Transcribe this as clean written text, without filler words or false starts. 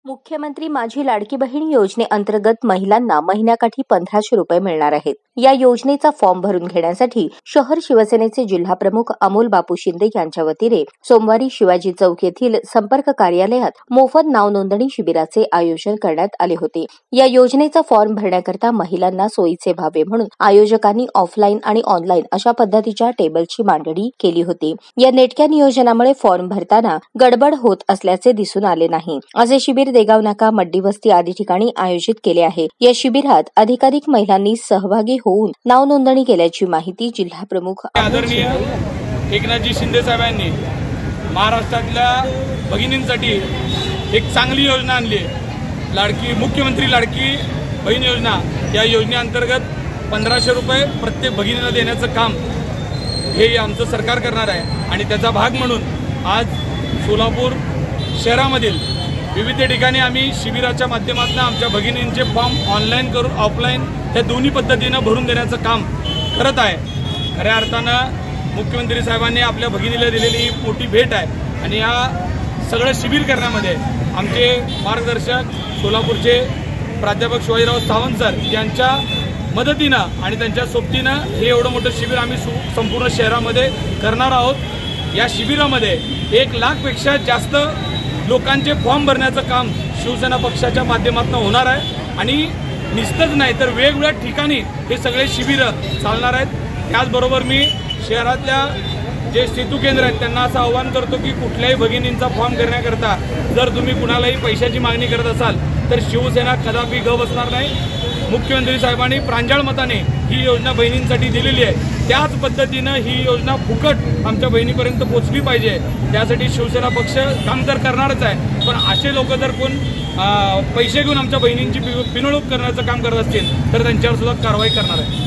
मुख्यमंत्री माझी लाडकी बहीण योजनेअंतर्गत महिलांना महिन्याकाठी 1500 रुपये मिळणार आहेत। या योजनेचा फॉर्म भरून घेण्यासाठी शहर शिवसेनेचे जिल्हाप्रमुख अमोल बापू शिंदे यांच्या वतीने सोमवारी शिवाजी चौक येथील संपर्क कार्यालयात मोफत नाव नोंदणी शिबिराचे आयोजन करण्यात आले होते। या योजनेचा फॉर्म भरण्याकरता महिलांना सोयीचे व्हावे म्हणून आयोजकांनी ऑफलाईन आणि ऑनलाईन अशा पद्धतीच्या टेबलची मांडणी केली होती। या नेटक्या नियोजनामुळे फॉर्म भरताना गडबड होत असल्याचे दिसून आले नाही। असे शिबिर देगाव नाका, मड्डी वस्ती आदी ठिकाणी आयोजित केले आहे। या शिबिरात अधिकाधिक महिलांनी सहभागी होऊन नाव नोंदणी केल्याची माहिती जिल्हाप्रमुख आदरणीय एकनाथजी शिंदे साहेबांनी महाराष्ट्रातल्या भगिनींसाठी एक चांगली योजना आणली आहे। लाडकी मुख्यमंत्री लाडकी बहीण योजना, या योजनेअंतर्गत 1500 रुपये प्रत्येक भगिनीला देण्याचं काम हे आमचं सरकार करणार आहे। आणि त्याचा भाग म्हणून आज सोलापूर शहरामधील विविध ठिकाणी आम्ही शिबिराच्या माध्यमातून आमच्या भगिनींचे फॉर्म ऑनलाईन करून ऑफलाईन या दोन्ही पद्धतीनं भरून देण्याचं काम करत आहे। खऱ्या अर्थानं मुख्यमंत्री साहेबांनी आपल्या भगिनीला दिलेली ही मोठी भेट आहे। आणि या सगळं शिबिर करण्यामध्ये आमचे मार्गदर्शक सोलापूरचे प्राध्यापक शिवाजीराव सावंत सर यांच्या मदतीनं आणि त्यांच्या सोबतीनं हे एवढं मोठं शिबिर आम्ही संपूर्ण शहरामध्ये करणार आहोत। या शिबिरामध्ये 1 लाखपेक्षा जास्त लोकांचे फॉर्म भरण्याचं काम शिवसेना पक्षाच्या माध्यमातून होणार आहे। आणि निश्चितच नाही तर वेगवेगळ्या ठिकाणी हे सगळे शिबिर चालणार आहेत। त्याचबरोबर मी शहरातल्या जे सेतू केंद्र आहेत त्यांना असं आवाहन करतो की कुठल्याही भगिनींचा फॉर्म करण्याकरता जर तुम्ही कुणालाही पैशाची मागणी करत असाल तर शिवसेना कदापि गप बसणार नाही। मुख्यमंत्री साहेबांनी प्रांजळ मताने ही योजना बहिणींसाठी दिलेली आहे। त्याच पद्धतीनं ही योजना फुकट आमच्या बहिणीपर्यंत पोहोचली पाहिजे, त्यासाठी शिवसेना पक्ष काम तर करणारच आहे। पण असे लोक जर कोण पैसे घेऊन आमच्या बहिणींची पिळवणूक करण्याचं काम करत असतील तर त्यांच्यावर सुद्धा कारवाई करणार आहे।